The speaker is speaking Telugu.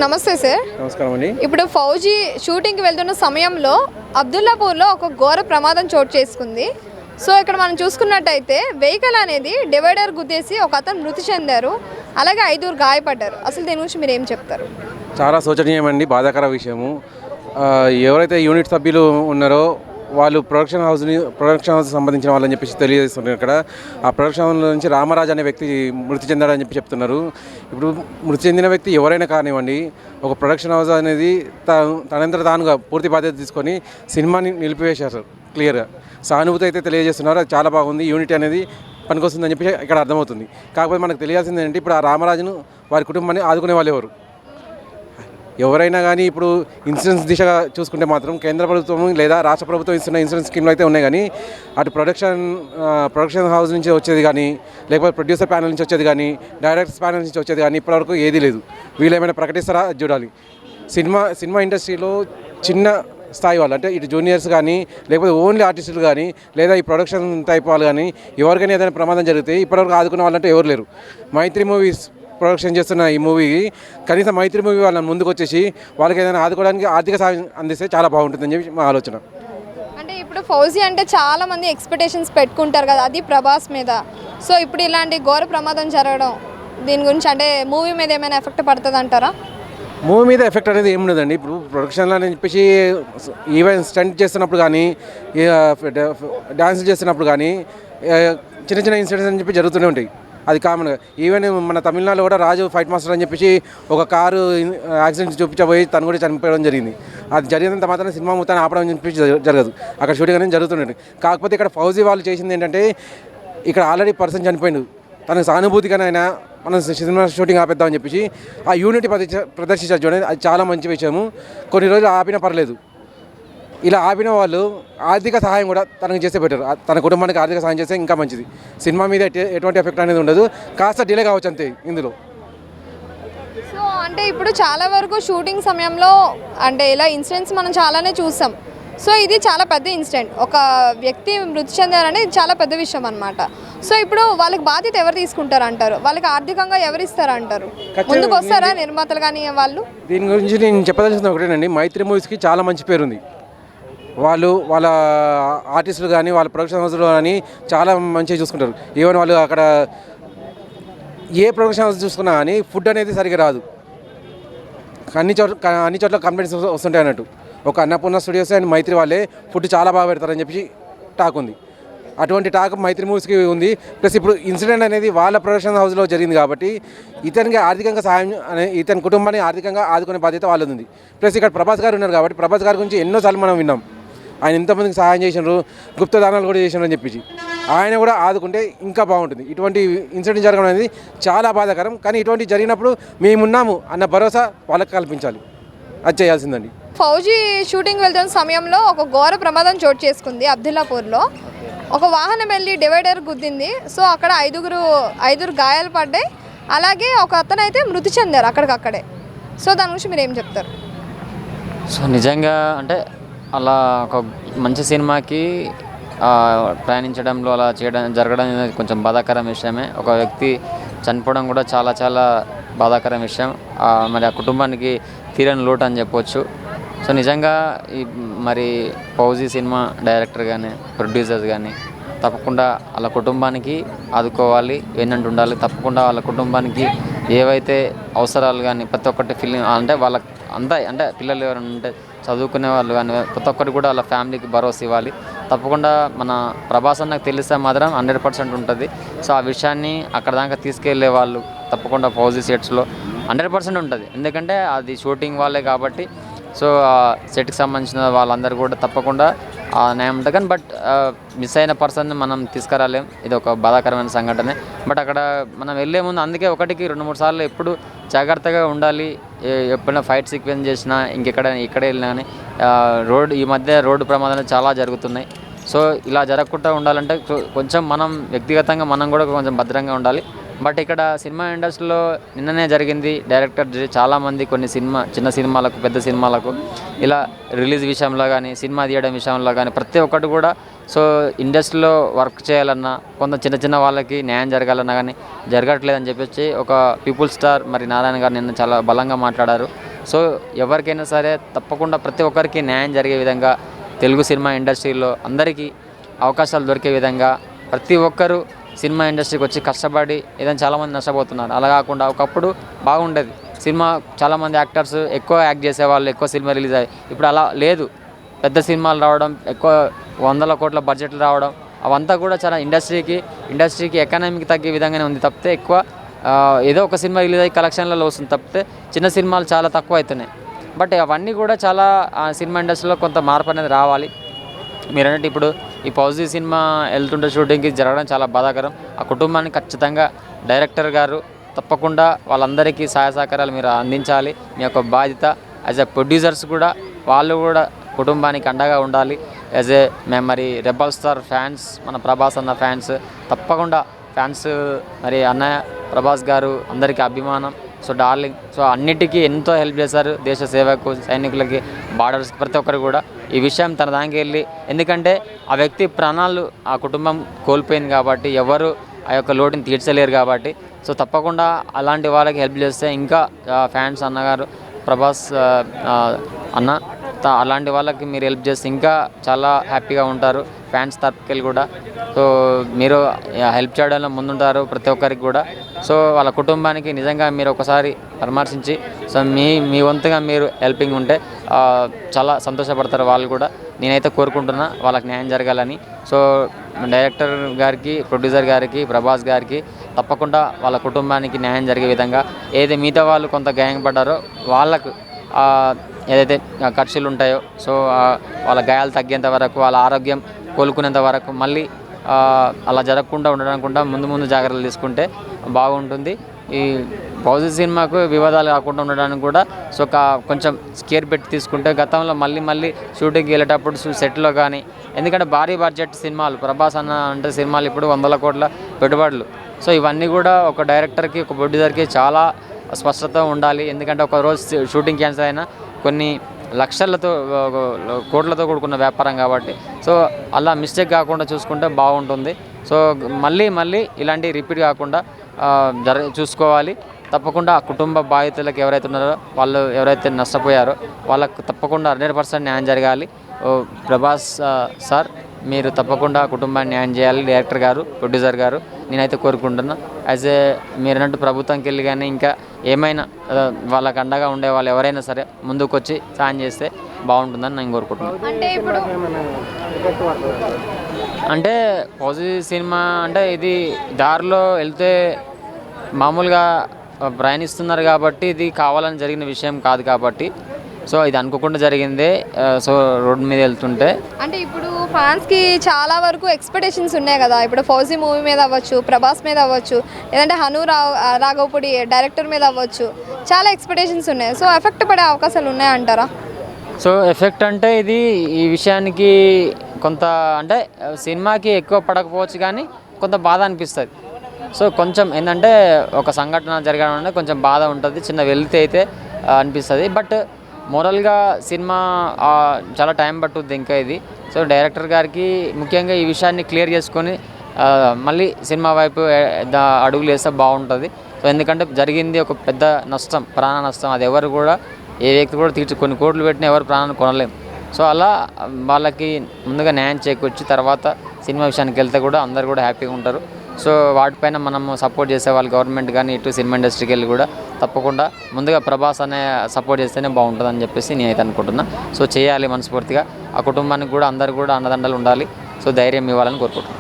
నమస్తే సార్. నమస్కారం అండి. ఇప్పుడు ఫౌజీ షూటింగ్కి వెళ్తున్న సమయంలో అబ్దుల్లాపూర్లో ఒక ఘోర ప్రమాదం చోటు చేసుకుంది. సో ఇక్కడ మనం చూసుకున్నట్టయితే వెహికల్ అనేది డివైడర్ గుద్దేసి ఒక అతను మృతి చెందారు, అలాగే 5 గాయపడ్డారు. అసలు దీని గురించి మీరు ఏం చెప్తారు? చాలా శోచనీయమండి, బాధాకర విషయము. ఎవరైతే యూనిట్ సభ్యులు ఉన్నారో వాళ్ళు ప్రొడక్షన్ హౌస్ సంబంధించిన వాళ్ళని చెప్పేసి తెలియజేస్తున్నారు. ఇక్కడ ఆ ప్రొడక్షన్ హౌస్ నుంచి రామరాజు అనే వ్యక్తి మృతి చెందాడని చెప్పి చెప్తున్నారు. ఇప్పుడు మృతి చెందిన వ్యక్తి ఎవరైనా కానివ్వండి, ఒక ప్రొడక్షన్ హౌస్ అనేది తనంతట తానుగా పూర్తి బాధ్యత తీసుకొని సినిమాని నిలిపివేశారు. క్లియర్గా సానుభూతి అయితే తెలియజేస్తున్నారు. అది చాలా బాగుంది. యూనిట్ అనేది పనికొస్తుందని చెప్పి ఇక్కడ అర్థమవుతుంది. కాకపోతే మనకు తెలియాల్సింది ఏంటంటే ఇప్పుడు ఆ రామరాజును వారి కుటుంబాన్ని ఆదుకునే వాళ్ళు ఎవరైనా కానీ ఇప్పుడు ఇన్సూరెన్స్ దిశగా చూసుకుంటే మాత్రం కేంద్ర ప్రభుత్వం లేదా రాష్ట్ర ప్రభుత్వం ఇస్తున్న ఇన్సూరెన్స్ స్కీమ్లు అయితే ఉన్నాయి. కానీ అటు ప్రొడక్షన్ హౌస్ నుంచి వచ్చేది కానీ, లేకపోతే ప్రొడ్యూసర్ ప్యానల్ నుంచి వచ్చేది కానీ, డైరెక్టర్స్ ప్యానల్ నుంచి వచ్చేది కానీ ఇప్పటివరకు ఏదీ లేదు. వీళ్ళు ఏమైనా ప్రకటిస్తారా చూడాలి. సినిమా ఇండస్ట్రీలో చిన్న స్థాయి వాళ్ళు అంటే ఇటు జూనియర్స్ కానీ, లేకపోతే ఓన్లీ ఆర్టిస్టులు కానీ, లేదా ఈ ప్రొడక్షన్ టైప్ వాళ్ళు కానీ ఎవరికైనా ఏదైనా ప్రమాదం జరిగితే ఇప్పటివరకు ఆదుకునే వాళ్ళంటే ఎవరు లేరు. మైత్రి మూవీస్ ప్రొడక్షన్ చేస్తున్న ఈ మూవీకి కనీసం మైత్రి మూవీ వాళ్ళని ముందుకు వచ్చేసి వాళ్ళకి ఏదైనా ఆదుకోవడానికి ఆర్థిక సాయం అందిస్తే చాలా బాగుంటుందని చెప్పి మా ఆలోచన. అంటే ఇప్పుడు ఫౌజీ అంటే చాలా మంది ఎక్స్పెక్టేషన్స్ పెట్టుకుంటారు కదా, అది ప్రభాస్ మీద. సో ఇప్పుడు ఇలాంటి ఘోర ప్రమాదం జరగడం దీని గురించి అంటే మూవీ మీద ఏమైనా ఎఫెక్ట్ పడుతుంది అంటారా? మూవీ మీద ఎఫెక్ట్ అనేది ఏమి ఉండదండి. ఇప్పుడు ప్రొడక్షన్లో అని చెప్పేసి ఈవెంట్ స్టంట్ చేస్తున్నప్పుడు కానీ, డ్యాన్స్ చేస్తున్నప్పుడు కానీ చిన్న చిన్న ఇన్సిడెంట్స్ అని చెప్పి జరుగుతూనే ఉంటాయి. అది కామన్గా. ఈవెన్ మన తమిళనాడులో కూడా రాజు ఫైట్ మాస్టర్ అని చెప్పేసి ఒక కారు యాక్సిడెంట్ చూపించబోయి తను కూడా చనిపోవడం జరిగింది. అది జరిగినంత మాత్రం సినిమా మొత్తాన్ని ఆపడం అని చెప్పి జరగదు. అక్కడ షూటింగ్ అనేది జరుగుతుండే. కాకపోతే ఇక్కడ ఫౌజీ వాళ్ళు చేసింది ఏంటంటే ఇక్కడ ఆల్రెడీ పర్సన్ చనిపోయిండు, తనకు సానుభూతిగానైనా మనం సినిమా షూటింగ్ ఆపేద్దామని చెప్పేసి ఆ యూనిటీ ప్రదర్శించారు చూడండి. అది చాలా మంచి విషయము. కొన్ని రోజులు ఆపినా పర్లేదు. ఇలా ఆపిన వాళ్ళు ఆర్థిక సహాయం కూడా తనకు చేస్తే బెటర్. తన కుటుంబానికి ఆర్థిక సహాయం చేస్తే ఇంకా మంచిది. సినిమా మీద ఎటువంటి ఎఫెక్ట్ అనేది ఉండదు. కాస్త డిలే కావచ్చు అంతే ఇందులో. సో అంటే ఇప్పుడు చాలా వరకు షూటింగ్ సమయంలో అంటే ఇలా ఇన్సిడెంట్స్ మనం చాలానే చూసాం. సో ఇది చాలా పెద్ద ఇన్సిడెంట్, ఒక వ్యక్తి మృతి చెందారని చాలా పెద్ద విషయం అనమాట. సో ఇప్పుడు వాళ్ళకి బాధ్యత ఎవరు తీసుకుంటారు అంటారు? వాళ్ళకి ఆర్థికంగా ఎవరు ఇస్తారు అంటారు? ముందుకు వస్తారా నిర్మాతలు కానీ వాళ్ళు? దీని గురించి నేను చెప్పదలసిన ఒకటేనండి, మైత్రి మూవీస్కి చాలా మంచి పేరుంది. వాళ్ళ ఆర్టిస్టులు కానీ వాళ్ళ ప్రొడక్షన్ హౌస్లో కానీ చాలా మంచిగా చూసుకుంటారు. ఈవెన్ వాళ్ళు అక్కడ ఏ ప్రొడక్షన్ హౌస్ చూసుకున్నా కానీ ఫుడ్ అనేది సరిగ్గా రాదు. అన్ని చోట్ల కంప్లైంట్స్ వస్తుంటాయి అన్నట్టు. ఒక అన్నపూర్ణ స్టూడియోస్ అండ్ మైత్రి వాళ్ళే ఫుడ్ చాలా బాగా పెడతారని చెప్పి టాక్ ఉంది. అటువంటి టాక్ మైత్రి మూవీస్కి ఉంది. ప్లస్ ఇప్పుడు ఇన్సిడెంట్ అనేది వాళ్ళ ప్రొడక్షన్ హౌస్లో జరిగింది కాబట్టి ఇతనికి ఆర్థికంగా సహాయం ఇతని కుటుంబాన్ని ఆర్థికంగా ఆదుకునే బాధ్యత వాళ్ళది ఉంది. ప్లస్ ఇక్కడ ప్రభాస్ గారు ఉన్నారు కాబట్టి ప్రభాస్ గారి గురించి ఎన్నోసార్లు మనం విన్నాం. ఆయన ఎంతమందికి సహాయం చేసినారు, గుప్తదానాలు కూడా చేసినారు అని చెప్పేసి. ఆయన కూడా ఆదుకుంటే ఇంకా బాగుంటుంది. ఇటువంటి ఇన్సిడెంట్ జరగడం అనేది చాలా బాధాకరం. కానీ ఇటువంటి జరిగినప్పుడు మేమున్నాము అన్న భరోసా వాళ్ళకి కల్పించాలి. అది చేయాల్సిందండి. ఫౌజీ షూటింగ్ వెళ్తున్న సమయంలో ఒక ఘోర ప్రమాదం చోటు చేసుకుంది అబ్దుల్లాపూర్లో. ఒక వాహనం వెళ్ళి డివైడర్ గుద్దింది. సో అక్కడ 5 గాయాలు పడ్డాయి, అలాగే ఒక అతను అయితే మృతి చెందారు అక్కడికక్కడే. సో దాని గురించి మీరు ఏం చెప్తారు? సో నిజంగా అంటే అలా ఒక మంచి సినిమాకి ప్రయాణించడంలో అలా జరగడం అనేది కొంచెం బాధాకరం విషయమే. ఒక వ్యక్తి చనిపోవడం కూడా చాలా చాలా బాధాకరం విషయం. మరి ఆ కుటుంబానికి తీరని లోటు అని చెప్పవచ్చు. సో నిజంగా మరి ఫౌజీ సినిమా డైరెక్టర్ కానీ ప్రొడ్యూసర్స్ కానీ తప్పకుండా వాళ్ళ కుటుంబానికి ఆదుకోవాలి, వెన్నంటి ఉండాలి. తప్పకుండా వాళ్ళ కుటుంబానికి ఏవైతే అవసరాలు కానీ ప్రతి ఒక్కటి ఫీలింగ్ అంటే వాళ్ళకి అంతా అంటే పిల్లలు ఎవరైనా ఉంటే చదువుకునే వాళ్ళు కానీ ప్రతి ఒక్కటి కూడా వాళ్ళ ఫ్యామిలీకి భరోసా ఇవ్వాలి. తప్పకుండా మన ప్రభాస్ అన్నకు తెలిస్తే మాత్రం 100% ఉంటుంది. సో ఆ విషయాన్ని అక్కడ దాకా తీసుకెళ్లే వాళ్ళు తప్పకుండా ఫౌజీ సెట్స్లో 100% ఉంటుంది. ఎందుకంటే అది షూటింగ్ వాళ్ళే కాబట్టి. సో సెట్కి సంబంధించిన వాళ్ళందరూ కూడా తప్పకుండా న్యాయం ఉంటుంది. కానీ బట్ మిస్ అయిన పర్సన్ని మనం తీసుకురాలేం. ఇది ఒక బాధాకరమైన సంఘటనే. బట్ అక్కడ మనం వెళ్ళే ముందు అందుకే 1-2-3 సార్లు ఎప్పుడు జాగ్రత్తగా ఉండాలి. ఎప్పుడైనా ఫైట్ సీక్వెన్స్ చేసినా ఇక్కడే వెళ్ళినా కానీ ఈ మధ్య రోడ్డు ప్రమాదాలు చాలా జరుగుతున్నాయి. సో ఇలా జరగకుండా ఉండాలంటే కొంచెం మనం వ్యక్తిగతంగా మనం కూడా కొంచెం భద్రంగా ఉండాలి. బట్ ఇక్కడ సినిమా ఇండస్ట్రీలో నిన్ననే జరిగింది. డైరెక్టర్ చాలామంది కొన్ని చిన్న సినిమాలకు పెద్ద సినిమాలకు ఇలా రిలీజ్ విషయంలో కానీ సినిమా తీయడం విషయంలో కానీ ప్రతి ఒక్కటి కూడా సో ఇండస్ట్రీలో వర్క్ చేయాలన్నా కొంత చిన్న వాళ్ళకి న్యాయం జరగాలన్నా కానీ జరగట్లేదని చెప్పేసి ఒక పీపుల్ స్టార్ మరి నారాయణ గారు నిన్న చాలా బలంగా మాట్లాడారు. సో ఎవరికైనా సరే తప్పకుండా ప్రతి ఒక్కరికి న్యాయం జరిగే విధంగా తెలుగు సినిమా ఇండస్ట్రీలో అందరికీ అవకాశాలు దొరికే విధంగా ప్రతి ఒక్కరూ సినిమా ఇండస్ట్రీకి వచ్చి కష్టపడి ఏదైనా చాలామంది నష్టపోతున్నారు. అలా కాకుండా ఒకప్పుడు బాగుండేది. సినిమా చాలామంది యాక్టర్స్ ఎక్కువ యాక్ట్ చేసేవాళ్ళు, ఎక్కువ సినిమా రిలీజ్ అయ్యాయి. ఇప్పుడు అలా లేదు. పెద్ద సినిమాలు రావడం, ఎక్కువ 100 కోట్ల బడ్జెట్లు రావడం అవంతా కూడా చాలా ఇండస్ట్రీకి ఎకానమీకి తగ్గే విధంగానే ఉంది తప్పితే ఎక్కువ ఏదో ఒక సినిమా రిలీజ్ అయ్యి కలెక్షన్లలో వస్తుంది తప్పితే చిన్న సినిమాలు చాలా తక్కువ అవుతున్నాయి. బట్ అవన్నీ కూడా చాలా సినిమా ఇండస్ట్రీలో కొంత మార్పు అనేది రావాలి. మీరు అన్నట్టు ఇప్పుడు ఈ పాజిటివ్ సినిమా వెళ్తుంటే షూటింగ్కి జరగడం చాలా బాధాకరం. ఆ కుటుంబాన్ని ఖచ్చితంగా డైరెక్టర్ గారు తప్పకుండా వాళ్ళందరికీ సహాయ సహకారాలు మీరు అందించాలి. మీ యొక్క బాధ్యత. యాజ్ ఎ ప్రొడ్యూసర్స్ కూడా వాళ్ళు కూడా కుటుంబానికి అండగా ఉండాలి. యాజ్ ఏ మేము మరి రెబల్ స్టార్ ఫ్యాన్స్, మన ప్రభాస్ అన్న ఫ్యాన్స్ తప్పకుండా ఫ్యాన్స్ మరి అన్నయ్య ప్రభాస్ గారు అందరికీ అభిమానం. So darling. సో అన్నిటికీ ఎంతో హెల్ప్ చేశారు. దేశ సేవకు, సైనికులకి, బార్డర్స్కి ప్రతి ఒక్కరు కూడా ఈ విషయం తన దానికి వెళ్ళి, ఎందుకంటే ఆ వ్యక్తి ప్రాణాలు ఆ కుటుంబం కోల్పోయింది కాబట్టి ఎవరు ఆ యొక్క లోటుని తీర్చలేరు కాబట్టి సో తప్పకుండా అలాంటి వాళ్ళకి హెల్ప్ చేస్తే ఇంకా ఫ్యాన్స్ అన్నగారు ప్రభాస్ అన్న అలాంటి వాళ్ళకి మీరు హెల్ప్ చేస్తే ఇంకా చాలా హ్యాపీగా ఉంటారు ఫ్యాన్స్ తరపుకెళ్ళి కూడా. సో మీరు హెల్ప్ చేయడంలో ముందుంటారు ప్రతి ఒక్కరికి కూడా. సో వాళ్ళ కుటుంబానికి నిజంగా మీరు ఒకసారి పరామర్శించి సో మీ వంతుగా మీరు హెల్పింగ్ ఉంటే చాలా సంతోషపడతారు వాళ్ళు కూడా. నేనైతే కోరుకుంటున్నా వాళ్ళకి న్యాయం జరగాలని. సో డైరెక్టర్ గారికి, ప్రొడ్యూసర్ గారికి, ప్రభాస్ గారికి తప్పకుండా వాళ్ళ కుటుంబానికి న్యాయం జరిగే విధంగా ఏదైతే మిగతా వాళ్ళు కొంత గాయపడ్డారో వాళ్ళకు ఏదైతే ఖర్చులు ఉంటాయో సో వాళ్ళ గాయాలు తగ్గేంత వరకు, వాళ్ళ ఆరోగ్యం కోలుకునేంత వరకు మళ్ళీ అలా జరగకుండా ఉండడానికి కూడా ముందు జాగ్రత్తలు తీసుకుంటే బాగుంటుంది. ఈ పాజిటివ్ సినిమాకు వివాదాలు కాకుండా ఉండడానికి కూడా సో కొంచెం స్కేర్ పెట్టి తీసుకుంటే గతంలో మళ్ళీ షూటింగ్కి వెళ్ళేటప్పుడు సెట్లో కానీ, ఎందుకంటే భారీ బడ్జెట్ సినిమాలు ప్రభాస్ అన్న అంటే సినిమాలు ఇప్పుడు 100 కోట్ల పెట్టుబడులు. సో ఇవన్నీ కూడా ఒక డైరెక్టర్కి, ఒక ప్రొడ్యూసర్కి చాలా స్పష్టత ఉండాలి. ఎందుకంటే ఒక రోజు షూటింగ్ క్యాన్సిల్ అయినా కొన్ని లక్షలతో కోట్లతో కూడుకున్న వ్యాపారం కాబట్టి సో అలా మిస్టేక్ కాకుండా చూసుకుంటే బాగుంటుంది. సో మళ్ళీ ఇలాంటి రిపీట్ కాకుండా చూసుకోవాలి. తప్పకుండా ఆ కుటుంబ బాధితులకు ఎవరైతే ఉన్నారో వాళ్ళు ఎవరైతే నష్టపోయారో వాళ్ళకు తప్పకుండా 100% న్యాయం జరగాలి. ప్రభాస్ సార్ మీరు తప్పకుండా కుటుంబాన్ని న్యాయం చేయాలి. డైరెక్టర్ గారు, ప్రొడ్యూసర్ గారు నేనైతే కోరుకుంటున్నా. యాజ్ ఏ మీరు అన్నట్టు ప్రభుత్వంకి వెళ్ళి కానీ ఇంకా ఏమైనా వాళ్ళకి అండగా ఉండే వాళ్ళు ఎవరైనా సరే ముందుకు వచ్చి సాయం చేస్తే బాగుంటుందని నేను కోరుకుంటున్నాను. అంటే పాజిటివ్ సినిమా అంటే ఇది దారిలో వెళ్తే మామూలుగా ప్రయాణిస్తున్నారు కాబట్టి ఇది కావాలని జరిగిన విషయం కాదు కాబట్టి సో ఇది అనుకోకుండా జరిగిందే. సో రోడ్డు మీద వెళ్తుంటే అంటే ఇప్పుడు ఫ్యాన్స్కి చాలా వరకు ఎక్స్పెక్టేషన్స్ ఉన్నాయి కదా. ఇప్పుడు ఫౌజీ మూవీ మీద అవ్వచ్చు, ప్రభాస్ మీద అవ్వచ్చు, లేదంటే రాఘవపూడి డైరెక్టర్ మీద అవ్వచ్చు, చాలా ఎక్స్పెక్టేషన్స్ ఉన్నాయి. సో ఎఫెక్ట్ పడే అవకాశాలు ఉన్నాయంటారా? సో ఎఫెక్ట్ అంటే ఇది ఈ విషయానికి కొంత అంటే సినిమాకి ఎక్కువ పడకపోవచ్చు కానీ కొంత బాధ అనిపిస్తుంది. సో కొంచెం ఏంటంటే ఒక సంఘటన జరగడం అంటే కొంచెం బాధ ఉంటుంది, చిన్న వెళ్తే అయితే అనిపిస్తుంది. బట్ మోరల్గా సినిమా చాలా టైం పట్టుద్ది ఇంకా ఇది. సో డైరెక్టర్ గారికి ముఖ్యంగా ఈ విషయాన్ని క్లియర్ చేసుకొని మళ్ళీ సినిమా వైపు అడుగులు వేస్తే బాగుంటుంది. సో ఎందుకంటే జరిగింది ఒక పెద్ద నష్టం, ప్రాణ నష్టం. అది ఎవరు కూడా ఏ వ్యక్తి కూడా కొన్ని కోట్లు పెట్టినా ఎవరు ప్రాణాన్ని కొనలేము. సో అలా వాళ్ళకి ముందుగా న్యాయం చేకూర్చి తర్వాత సినిమా విషయానికి వెళ్తే కూడా అందరు కూడా హ్యాపీగా ఉంటారు. సో వాటిపైన మనము సపోర్ట్ చేసే వాళ్ళు గవర్నమెంట్ కానీ ఇటు సినిమా ఇండస్ట్రీకి వెళ్ళి కూడా తప్పకుండా ముందుగా ప్రభాస్ అనే సపోర్ట్ చేస్తేనే బాగుంటుందని చెప్పేసి నేనైతే అనుకుంటున్నా. సో చేయాలి మనస్ఫూర్తిగా. ఆ కుటుంబానికి కూడా అందరు కూడా అండదండలు ఉండాలి. సో ధైర్యం ఇవ్వాలని కోరుకుంటున్నాను.